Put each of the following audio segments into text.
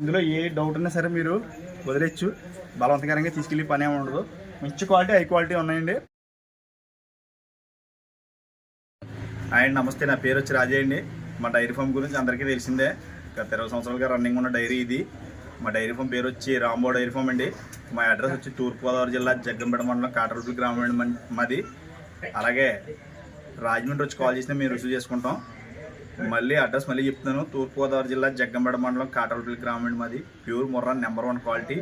ఇందులో ఏ డౌట్ ఉన్నా సరే మీరు వదిలేచ్చు. బలవంతకరంగా తీసుకెళ్ళి పని ఏమి ఉండదు. మంచి క్వాలిటీ, హై క్వాలిటీ ఉన్నాయండి. అండ్ నమస్తే, నా పేరు వచ్చి రాజే అండి. మా డైరీ ఫామ్ గురించి అందరికీ తెలిసిందే. గత 20 సంవత్సరాలుగా రన్నింగ్ ఉన్న డైరీ ఇది. మా డైరీ ఫామ్ పేరు వచ్చి రాంబో డైరీ ఫామ్ అండి. మా అడ్రస్ వచ్చి తూర్పుగోదావరి జిల్లా జగ్గంపేట మండలం కాటరపల్లి గ్రామం మాది. అలాగే రాజమండ్రి వచ్చి కాల్ చేసినా మేము రిసీవ్ చేసుకుంటాం. మళ్ళీ అడ్రస్ మళ్ళీ చెప్తున్నాను. తూర్పుగోదావరి జిల్లా జగ్గంపేట మండలం కాటరపల్లి గ్రామం మాది. Pure Murrah number 1 quality.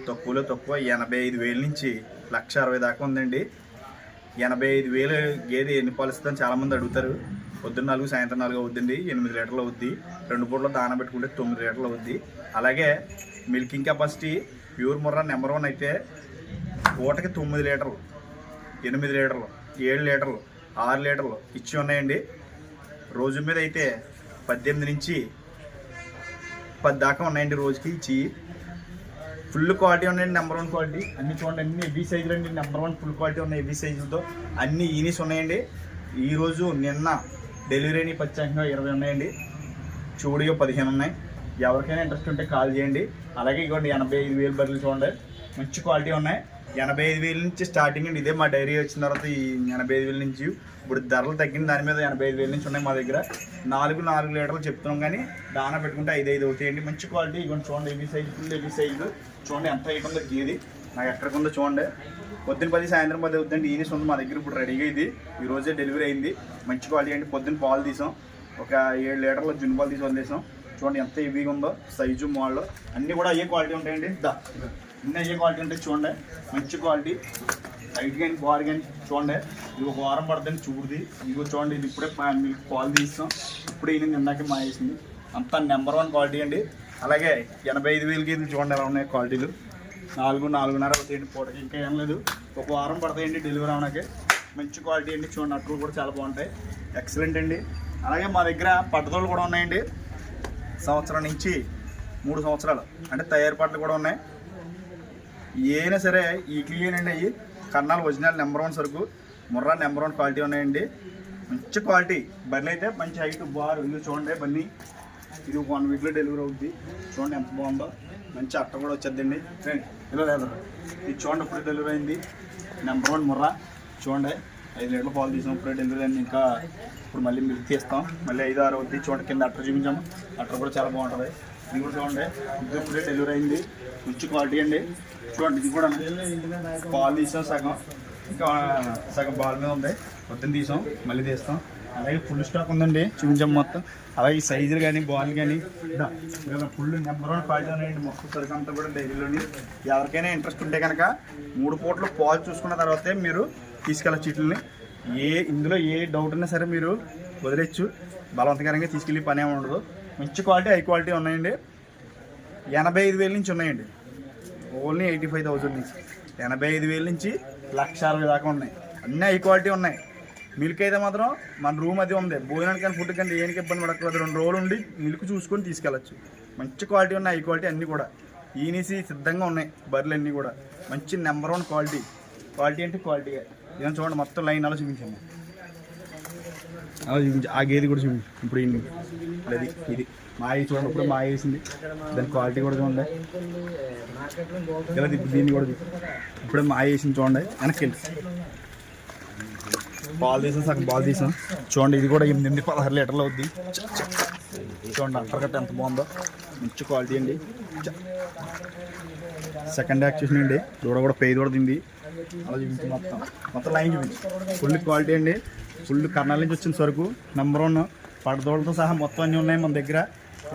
తక్కువలో తక్కువ 85,000 నుంచి 1,60,000 దాకా ఉందండి. 85,000 గేదె ఎన్ని పాలు ఇస్తుందని చాలామంది అడుగుతారు. పొద్దున్న 4, సాయంత్రం 4 అవుద్దండి. 8 లీటర్లు అవుద్ది. 2 పూటలో దాన పెట్టుకుంటే 9 లీటర్లు అవుద్ది. అలాగే milking capacity pure Murrah number 1 అయితే పూటకి 9 లీటర్లు, 8 లీటర్లు, 7 లీటర్లు, 6 లీటర్లు ఇచ్చి ఉన్నాయండి. రోజు మీద అయితే 18 నుంచి 10 దాకా ఉన్నాయండి రోజుకి ఇచ్చి. ఫుల్ క్వాలిటీ ఉన్నాయండి, నెంబర్ 1 క్వాలిటీ. అన్ని చూడండి, అన్ని హెవీ సైజులు అండి. నెంబర్ 1 ఫుల్ క్వాలిటీ ఉన్నాయి, హెవీ సైజులతో అన్ని ఈనీస్ ఉన్నాయండి. ఈరోజు నిన్న డెలివరీ అయిన పచ్చంగా 20 ఉన్నాయండి. చూడియో 15 ఉన్నాయి. ఎవరికైనా ఇంట్రెస్ట్ ఉంటే కాల్ చేయండి. అలాగే ఇవ్వండి 85,000 బర్రెలు చూడండి, మంచి క్వాలిటీ ఉన్నాయి. 85,000 నుంచి స్టార్టింగ్ అండి. ఇదే మా డైరీ వచ్చిన తర్వాత ఈ 85,000 నుంచి ఇప్పుడు ధరలు తగ్గిన దాని మీద 85,000 నుంచి ఉన్నాయి మా దగ్గర. 4 లీటర్లు చెప్తున్నాం, కానీ దానా పెట్టుకుంటే 5 అవుతాయండి. మంచి క్వాలిటీ ఇవ్వండి చూడండి. Heavy size, full heavy size చూడండి. ఎంత హైట్ ఉందో గేది నాకు ఎక్కడికి ఉందో చూడండి. పొద్దున్న 10, సాయంత్రం 10 అవుతుందండి. ఈనీస్ ఉంది మా దగ్గర ఇప్పుడు రెడీగా. ఇది ఈ రోజే డెలివరీ అయింది. మంచి క్వాలిటీ అండి. పొద్దున్న పాలు తీసాం, ఒక 7 లీటర్ల జున్ను పాలు తీసి వదిలేసాం. చూడండి ఎంత హెవీగా ఉందో. సైజు మోడల్ అన్నీ కూడా అయ్యే క్వాలిటీ ఉంటాయండి. అన్నీ అయ్యే క్వాలిటీ ఉంటాయి చూడండి. మంచి క్వాలిటీ. హైట్ కానీ బార్ కానీ చూడండి. ఇది ఒక వారం పడుతుంది చూడుది. ఇదిగో చూడండి, ఇది ఇప్పుడే మీకు పాలు తీస్తాం. ఇప్పుడే ఈయన నిన్నాకే మా వేసింది. అంతా నెంబర్ 1 క్వాలిటీ అండి. అలాగే 85,000 గేదెలు చూడండి ఎలా ఉన్నాయి క్వాలిటీలు. 4-4.5 అవుతాయండి పూటకి. ఇంకా ఏం లేదు, ఒక వారం పడతాయండి డెలివరీ అవడానికి. మంచి క్వాలిటీ అండి. చూడండి అట్లు కూడా చాలా బాగుంటాయి, ఎక్సలెంట్ అండి. అలాగే మా దగ్గర పట్టదోళ్ళు కూడా ఉన్నాయండి. సంవత్సరం నుంచి 3 సంవత్సరాలు అంటే తయారు పట్టలు కూడా ఉన్నాయి. ఏమైనా సరే ఈ క్లియర్ అండి. అవి కన్నాలు ఒరిజినల్ నెంబర్ 1 సరుకు, ముర్రా నెంబర్ 1 క్వాలిటీ ఉన్నాయండి. మంచి క్వాలిటీ బర్రెలు అయితే మంచి హైట్ బార్. ఇది చూడండి బన్నీ, ఇది 1 వీక్లో డెలివరీ అవుద్ది. చూడండి ఎంత బాగుందో. మంచి అట్ట కూడా వచ్చేద్దండి. ఇలా లేదు, ఇది చూడండి ఇప్పుడే డెలివరీ అయింది. నెంబర్ 1 ముర్రా చూడండి. 5 లీటర్ల పాలు తీసాం, ఇప్పుడే డెలివరీ అయింది. ఇంకా ఇప్పుడు మళ్ళీ మిల్క్ తీస్తాం, మళ్ళీ 5-6 అవుద్ది. చూడండి కింద అట్ట చూపించాము. అట్ట కూడా చాలా బాగుంటుంది. ఇది కూడా చూడండి, ఇది ఇప్పుడే డెలివరీ అయింది. మంచి క్వాలిటీ అండి. చూడండి ఇది కూడా పాలు తీసాం సగం, ఇంకా సగం బాల్ మీద ఉంది. పొద్దున్న తీసాం, మళ్ళీ తీస్తాం. అలాగే ఫుల్ స్టాక్ ఉందండి, చూపించాం మొత్తం. అలాగే సైజులు కానీ బాల్ కానీ ఫుల్ నెంబర్ 1 క్వాలిటీ ఉన్నాయండి. మొత్తం సరుకు అంతా కూడా డైరీలోని. ఎవరికైనా ఇంట్రెస్ట్ ఉంటే కనుక 3 పూటలు పాలు చూసుకున్న తర్వాతే మీరు తీసుకెళ్ళచ్చు వీటిని. ఇందులో ఏ డౌట్ ఉన్నా సరే మీరు వదిలేచ్చు. బలవంతకరంగా తీసుకెళ్ళి పని ఏమి ఉండదు. మంచి క్వాలిటీ, హై క్వాలిటీ ఉన్నాయండి. 85,000 నుంచి ఉన్నాయండి. ఓన్లీ 85,000 నుంచి 85,000 నుంచి 1,60,000 దాకా ఉన్నాయి. అన్నీ హై క్వాలిటీ ఉన్నాయి. మిల్క్ అయితే మాత్రం మన రూమ్ అది ఉంది. భోజనానికి కానీ ఫుడ్ కానీ దేనికి ఇబ్బంది పడకూడదు. 2 రోజులు ఉండి మిల్క్ చూసుకొని తీసుకెళ్ళచ్చు. మంచి క్వాలిటీ ఉన్నాయి, హై క్వాలిటీ అన్నీ కూడా. ఈనీసి సిద్ధంగా ఉన్నాయి బర్రెలు అన్నీ కూడా. మంచి నెంబర్ 1 క్వాలిటీ. క్వాలిటీ అంటే క్వాలిటీ. ఇదని చూడండి మొత్తం లైన్ అలా చూపించాము. అలా చూపించి ఆ గేది కూడా చూపించి. ఇప్పుడు అది ఇది మాయ చూడండి, ఇప్పుడు మాయ వేసింది. దాని క్వాలిటీ కూడా చూడండి. ఇలా దీన్ని కూడా ఇప్పుడే మాయ వేసింది చూడండి. వెనక్కి పాలు తీసాం, సగం పాలు తీసాం. చూడండి ఇది కూడా 8-16 లీటర్లు అవుద్ది. చూడండి అంతర్గత ఎంత బాగుందో. మంచి క్వాలిటీ అండి. సెకండ్ యాక్షన్ అండి. దూడ కూడా పేద కూడా తింది. అలా చూపించి మొత్తం లైన్ చూపించి. ఫుల్ క్వాలిటీ అండి. ఫుల్ కర్నాల నుంచి వచ్చిన సరుకు నెంబర్ 1 పడదోళ్ళతో సహా మొత్తం అన్నీ ఉన్నాయి మన దగ్గర.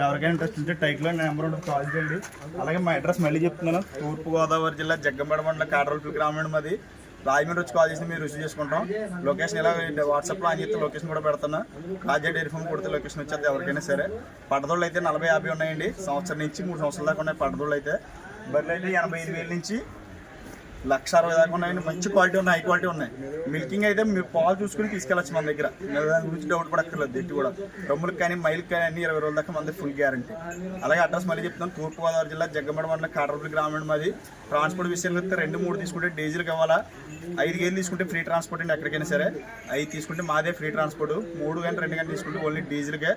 ఎవరికైనా ఇంట్రెస్ట్ ఉంటే టైట్లో నెంబర్ 1 కాల్ చేయండి. అలాగే మా అడ్రస్ మళ్ళీ చెప్తున్నాను. తూర్పుగోదావరి జిల్లా జగ్గంపేట మండలం కాటరపల్లి గ్రామం మాది. రాజమండ్రి వచ్చి కాల్ చేసి మీరు రిసీవ్ చేసుకుంటాం. లొకేషన్ ఇలా వాట్సాప్లో అని చెప్తే లొకేషన్ కూడా పెడుతున్నా. రాజా డైరీ ఫామ్ కొడితే లొకేషన్ వచ్చేది ఎవరికైనా సరే. పడదోళ్ళు అయితే 40-50 ఉన్నాయండి. సంవత్సరం నుంచి 3 సంవత్సరాల దాకా ఉన్నాయి పడదోళ్ళు అయితే. బర్రెలు అయితే 85,000 నుంచి 1,60,000 దాకా ఉన్నాయండి. మంచి క్వాలిటీ ఉన్నాయి, హై క్వాలిటీ ఉన్నాయి. మిల్కింగ్ అయితే మీరు పాలు చూసుకుని తీసుకెళ్ళచ్చు మన దగ్గర. దాని గురించి డౌట్ పడక్కర్లేదు. ఎట్టి కూడా రొమ్ములకు కానీ మైల్కి కానీ అన్ని 20 రోజుల దాకా మన ఫుల్ గ్యారంటీ. అలాగే అడ్రస్ మళ్ళీ చెప్తున్నాను. తూర్పుగోదావరి జిల్లా జగ్గంపేట మండలం కాటరపల్లి గ్రామం మాది. ట్రాన్స్పోర్ట్ విషయంలో అయితే 2-3 తీసుకుంటే డీజిల్ కావాలా, 5 గేదెలు తీసుకుంటే ఫ్రీ ట్రాన్స్పోర్ట్ అండి. ఎక్కడికైనా సరే 5 తీసుకుంటే మాదే ఫ్రీ ట్రాన్స్పోర్ట్. 3 కానీ 2 కానీ తీసుకుంటే ఓన్లీ డీజిల్కే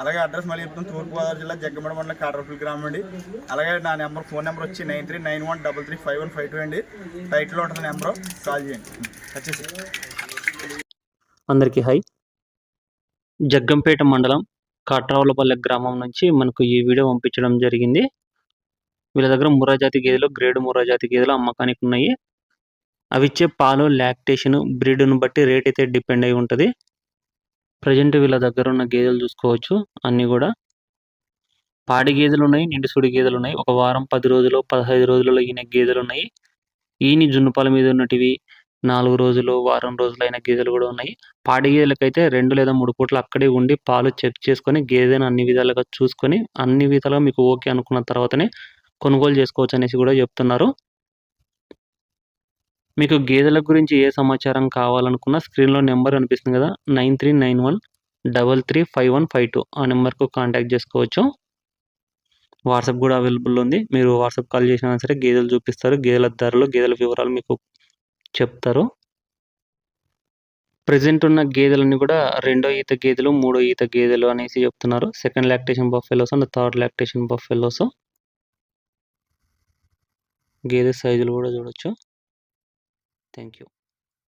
అలాగే అడ్రస్ మళ్ళీ చెప్తాను, తూర్పుగోదావరి జిల్లా జగ్గంపేట మండలం కాటరపల్లి గ్రామం అండి. అలాగే నా ఫోన్ నెంబర్ వచ్చి 9391335152 అండి. టైటిల్లో ఉంటుంది నెంబరు, కాల్ చేయండి. వచ్చేసి అందరికీ హై. జగ్గంపేట మండలం కాట్రావులపల్లె గ్రామం నుంచి మనకు ఈ వీడియో పంపించడం జరిగింది. వీళ్ళ దగ్గర ముర్రాజాతి గేదెలు, గ్రేడ్ ముర్రాజాతి గేదెలు అమ్మకానికి ఉన్నాయి. అవి ఇచ్చే పాలు, లాక్టేషన్, బ్రీడ్ను బట్టి రేట్ అయితే డిపెండ్ అయి ఉంటుంది. ప్రజెంట్ వీళ్ళ దగ్గర ఉన్న గేదెలు చూసుకోవచ్చు. అన్నీ కూడా పాడి గేదెలు ఉన్నాయి, నిండు సుడి గేదెలు ఉన్నాయి. ఒక వారం 10 రోజులు 15 రోజులలో ఈయన గేదెలు ఉన్నాయి. ఈయన జున్నుపాల మీద ఉన్నటివి 4 రోజులు వారం రోజులైన గేదెలు కూడా ఉన్నాయి. పాడి గేదెలకైతే 2 లేదా 3 పూటలు అక్కడే ఉండి పాలు చెక్ చేసుకొని గేదెను అన్ని విధాలుగా చూసుకొని అన్ని విధాలుగా మీకు ఓకే అనుకున్న తర్వాతనే కొనుగోలు చేసుకోవచ్చు అనేసి కూడా చెప్తున్నారు. మీకు గేదెల గురించి ఏ సమాచారం కావాలనుకున్నా స్క్రీన్లో నెంబర్ అనిపిస్తుంది కదా, 9391335152 ఆ నెంబర్కు కాంటాక్ట్ చేసుకోవచ్చు. వాట్సాప్ కూడా అవైలబుల్ ఉంది. మీరు వాట్సాప్ కాల్ చేసినా సరే గేదెలు చూపిస్తారు, గేదెల ధరలు, గేదెల వివరాలు మీకు చెప్తారు. ప్రెజెంట్ ఉన్న గేదెలన్నీ కూడా 2వ ఈత గేదెలు, 3వ ఈత గేదెలు అనేసి చెప్తున్నారు. Second lactation buffaloes and third lactation buffaloes. గేదె సైజులు కూడా చూడొచ్చు. Thank you.